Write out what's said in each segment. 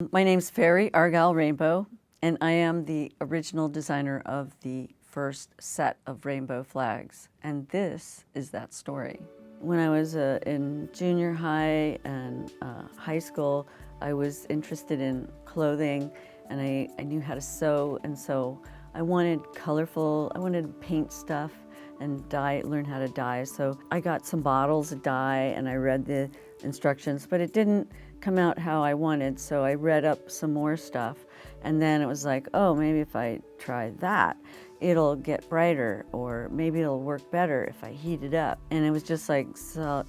My name's Fairy Argyle Rainbow, and I am the original designer of the first set of rainbow flags, and this is that story. When I was in junior high and high school, I was interested in clothing, and I knew how to sew, and so I wanted colorful, I wanted to paint stuff and learn how to dye. So I got some bottles of dye and I read the instructions, but it didn't come out how I wanted, so I read up some more stuff. And then it was like, oh, maybe if I try that, it'll get brighter, or maybe it'll work better if I heat it up. And it was just like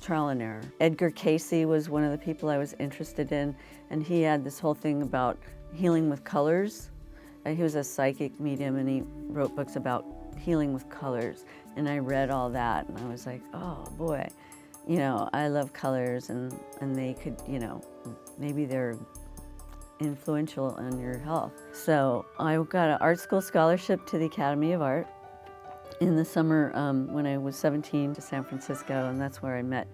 trial and error. Edgar Cayce was one of the people I was interested in, and he had this whole thing about healing with colors. He was a psychic medium, and he wrote books about healing with colors. And I read all that, and I was like, oh boy, you know, I love colors, and they could, you know, maybe they're influential on your health. So I got an art school scholarship to the Academy of Art in the summer when I was 17 to San Francisco, and that's where I met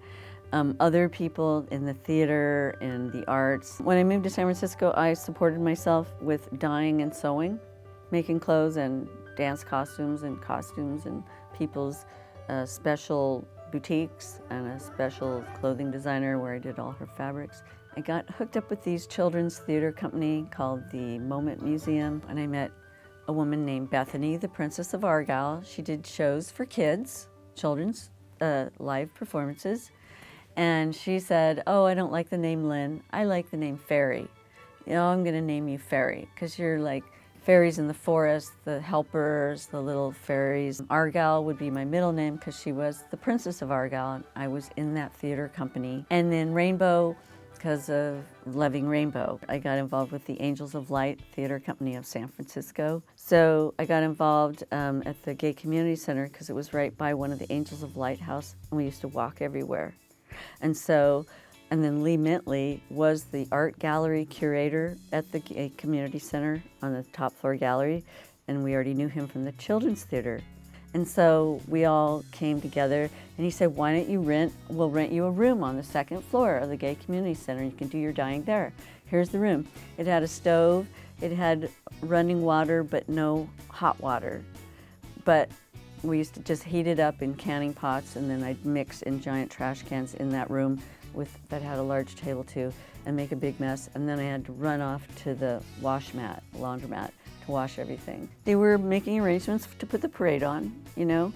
other people in the theater and the arts. When I moved to San Francisco, I supported myself with dyeing and sewing, making clothes and dance costumes and people's special boutiques, and a special clothing designer where I did all her fabrics. I got hooked up with these children's theater company called the Moment Museum, and I met a woman named Bethany, the Princess of Argyle. She did shows for kids, children's live performances, and she said, oh, I don't like the name Lynn, I like the name Fairy. You know, I'm gonna name you Fairy, because you're like fairies in the forest, the helpers, the little fairies. Argyle would be my middle name because she was the Princess of Argyle, and I was in that theater company. And then Rainbow, because of loving rainbow. I got involved with the Angels of Light Theater Company of San Francisco. So I got involved at the Gay Community Center because it was right by one of the Angels of Light house, and we used to walk everywhere. And then Lee Mintley was the art gallery curator at the Gay Community Center on the top floor gallery, and we already knew him from the Children's Theater. And so we all came together, and he said, why don't you we'll rent you a room on the second floor of the Gay Community Center. You can do your dyeing there. Here's the room. It had a stove, it had running water, but no hot water. But we used to just heat it up in canning pots, and then I'd mix in giant trash cans in that room that had a large table too, and make a big mess. And then I had to run off to the laundromat, to wash everything. They were making arrangements to put the parade on, you know.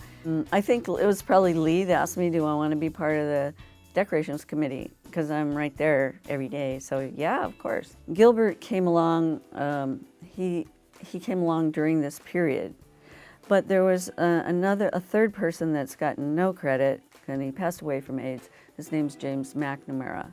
I think it was probably Lee that asked me, do I want to be part of the decorations committee? Because I'm right there every day, so yeah, of course. Gilbert came along, he came along during this period. But there was a third person that's gotten no credit, and he passed away from AIDS. His name's James McNamara,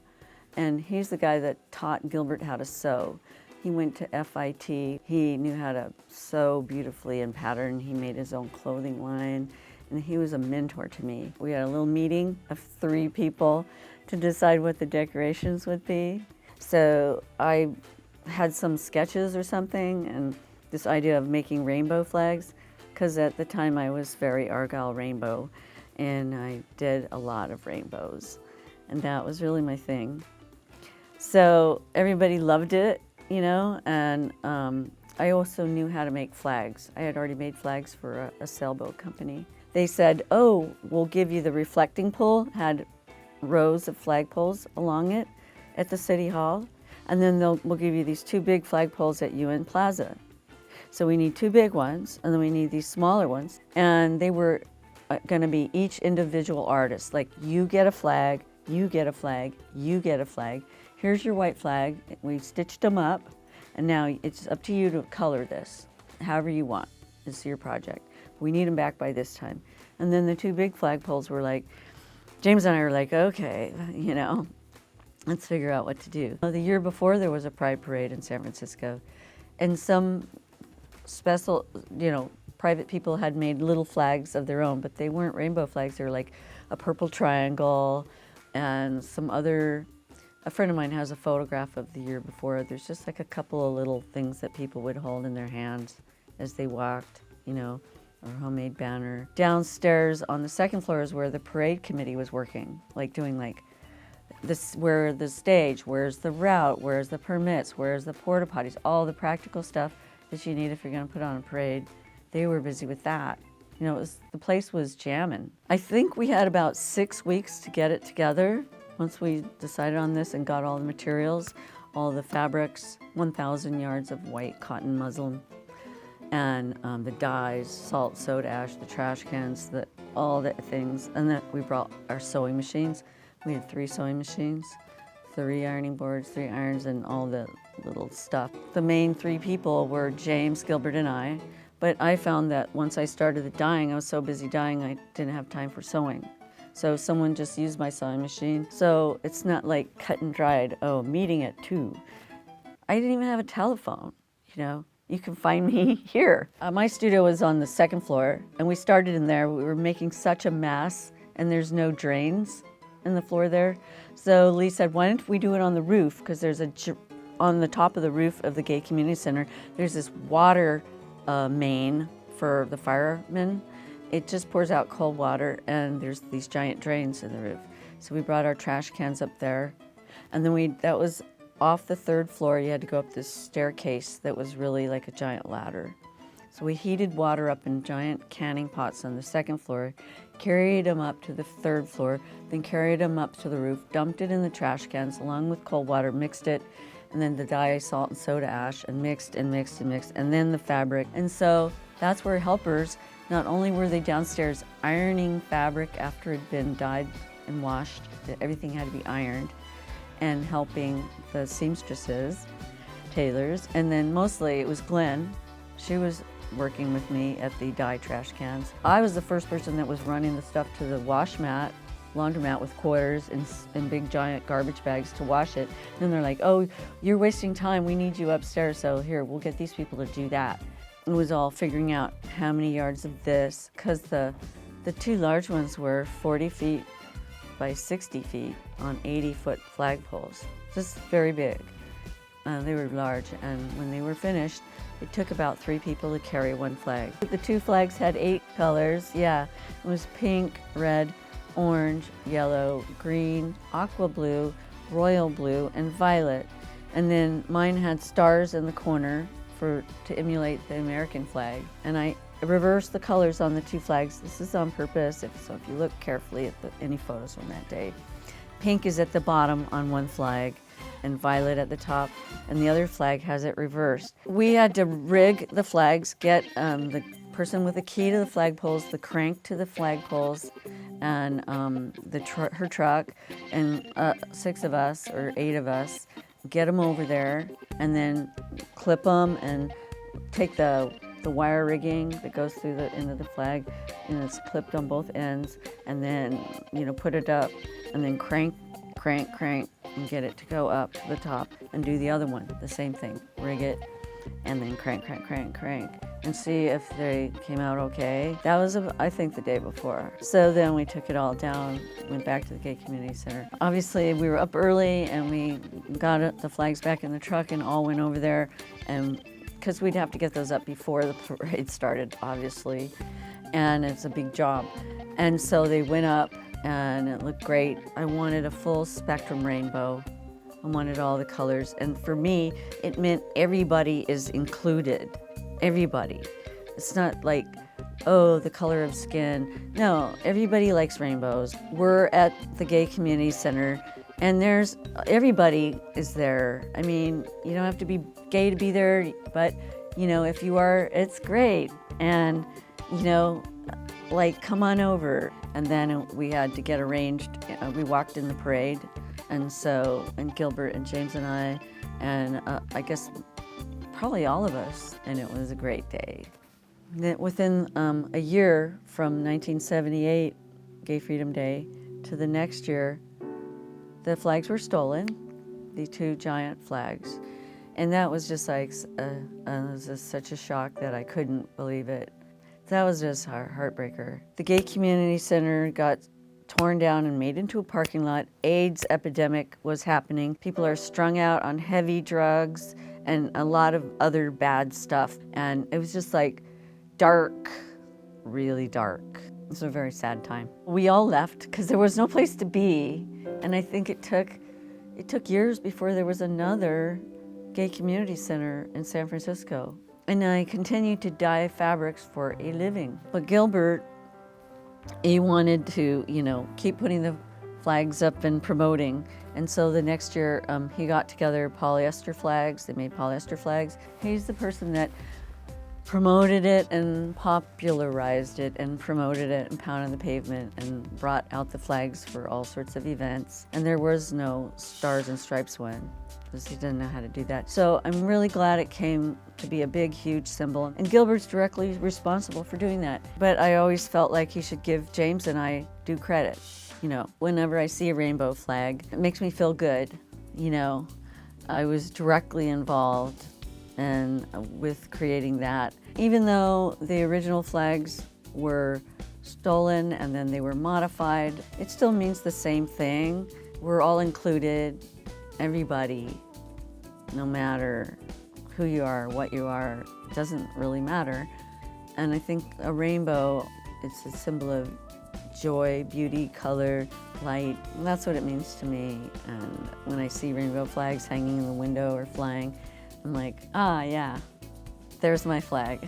and he's the guy that taught Gilbert how to sew. He went to FIT. He knew how to sew beautifully and pattern. He made his own clothing line, and he was a mentor to me. We had a little meeting of 3 people to decide what the decorations would be. So I had some sketches or something, and this idea of making rainbow flags, because at the time I was very Argyle Rainbow, and I did a lot of rainbows, and that was really my thing. So everybody loved it, you know, and I also knew how to make flags. I had already made flags for a sailboat company. They said, oh, we'll give you the reflecting pole, had rows of flagpoles along it at the City Hall, and then we'll give you these 2 big flagpoles at UN Plaza. So we need 2 big ones, and then we need these smaller ones. And they were going to be each individual artist. Like, you get a flag, you get a flag, you get a flag. Here's your white flag. We stitched them up, and now it's up to you to color this however you want. This is your project. We need them back by this time. And then the 2 big flagpoles were like, James and I were like, okay, you know, let's figure out what to do. The year before, there was a Pride Parade in San Francisco, and some special, you know, private people had made little flags of their own, but they weren't rainbow flags. They were like a purple triangle and some other. A friend of mine has a photograph of the year before. There's just like a couple of little things that people would hold in their hands as they walked, you know, or a homemade banner. Downstairs on the second floor is where the parade committee was working, like doing like where the stage, where's the route, where's the permits, where's the porta potties, all the practical stuff that you need if you're going to put on a parade. They were busy with that. You know, the place was jamming. I think we had about 6 weeks to get it together once we decided on this and got all the materials, all the fabrics, 1,000 yards of white cotton muslin, and the dyes, salt, soda ash, the trash cans, all the things. And then we brought our sewing machines. We had 3 sewing machines, 3 ironing boards, 3 irons, and all the little stuff. The main 3 people were James, Gilbert, and I. But I found that once I started the dyeing, I was so busy dyeing, I didn't have time for sewing. So someone just used my sewing machine. So it's not like cut and dried, oh, meeting at 2. I didn't even have a telephone, you know. You can find me here. My studio was on the 2nd floor, and we started in there. We were making such a mess, and there's no drains in the floor there. So Lee said, why don't we do it on the roof? Because there's on the top of the roof of the Gay Community Center, there's this water main for the firemen. It just pours out cold water, and there's these giant drains in the roof. So we brought our trash cans up there, and then that was off the 3rd floor. You had to go up this staircase that was really like a giant ladder. So we heated water up in giant canning pots on the 2nd floor, carried them up to the 3rd floor, then carried them up to the roof, dumped it in the trash cans along with cold water, mixed it, and then the dye, salt, and soda ash, and mixed and mixed and mixed, and then the fabric. And so that's where helpers, not only were they downstairs ironing fabric after it had been dyed and washed, everything had to be ironed, and helping the seamstresses, tailors, and then mostly it was Glenn. She was working with me at the dye trash cans. I was the first person that was running the stuff to the laundromat with quarters and big giant garbage bags to wash it. Then they're like, oh, you're wasting time, we need you upstairs, so here, we'll get these people to do that. It was all figuring out how many yards of this, because the 2 large ones were 40 feet by 60 feet on 80-foot flagpoles. Just very big. They were large, and when they were finished, it took about 3 people to carry 1 flag. The 2 flags had 8 colors, yeah. It was pink, red, orange, yellow, green, aqua blue, royal blue, and violet. And then mine had stars in the corner to emulate the American flag. And I reversed the colors on the 2 flags. This is on purpose, so if you look carefully at any photos from that day. Pink is at the bottom on 1 flag, and violet at the top, and the other flag has it reversed. We had to rig the flags, get the person with the key to the flagpoles, the crank to the flagpoles, and her truck, and 6 of us or 8 of us, get them over there, and then clip them and take the wire rigging that goes through into the flag, and it's clipped on both ends, and then put it up, and then crank, and get it to go up to the top, and do the other one, the same thing, rig it, and then crank, and see if they came out okay. That was, I think, the day before. So then we took it all down, went back to the Gay Community Center. Obviously, we were up early, and we got the flags back in the truck and all went over there, and because we'd have to get those up before the parade started, obviously, and it's a big job. And so they went up, and it looked great. I wanted a full spectrum rainbow. I wanted all the colors, and for me, it meant everybody is included. Everybody. It's not like, oh, the color of skin. No, everybody likes rainbows. We're at the Gay Community Center, and everybody is there. I mean, you don't have to be gay to be there, but if you are, it's great. And come on over. And then we had to get arranged. We walked in the parade, and Gilbert and James and I, and I guess probably all of us, and it was a great day. Then within a year from 1978, Gay Freedom Day, to the next year, the flags were stolen, the 2 giant flags. And that was just like, it was just such a shock that I couldn't believe it. That was just a heartbreaker. The Gay Community Center got torn down and made into a parking lot. AIDS epidemic was happening. People are strung out on heavy drugs and a lot of other bad stuff. And it was just like dark, really dark. It was a very sad time. We all left because there was no place to be. And I think it took years before there was another gay community center in San Francisco. And I continued to dye fabrics for a living. But Gilbert, he wanted to, keep putting the flags up and promoting. And so the next year, he got together polyester flags. They made polyester flags. He's the person that promoted it and popularized it and promoted it and pounded the pavement and brought out the flags for all sorts of events. And there was no Stars and Stripes one, because he didn't know how to do that. So I'm really glad it came to be a big, huge symbol. And Gilbert's directly responsible for doing that. But I always felt like he should give James and I due credit. Whenever I see a rainbow flag, it makes me feel good. I was directly involved with creating that. Even though the original flags were stolen and then they were modified, it still means the same thing. We're all included, everybody, no matter who you are, what you are, doesn't really matter. And I think a rainbow, it's a symbol of joy, beauty, color, light. And that's what it means to me. And when I see rainbow flags hanging in the window or flying, I'm like, ah, yeah, there's my flag.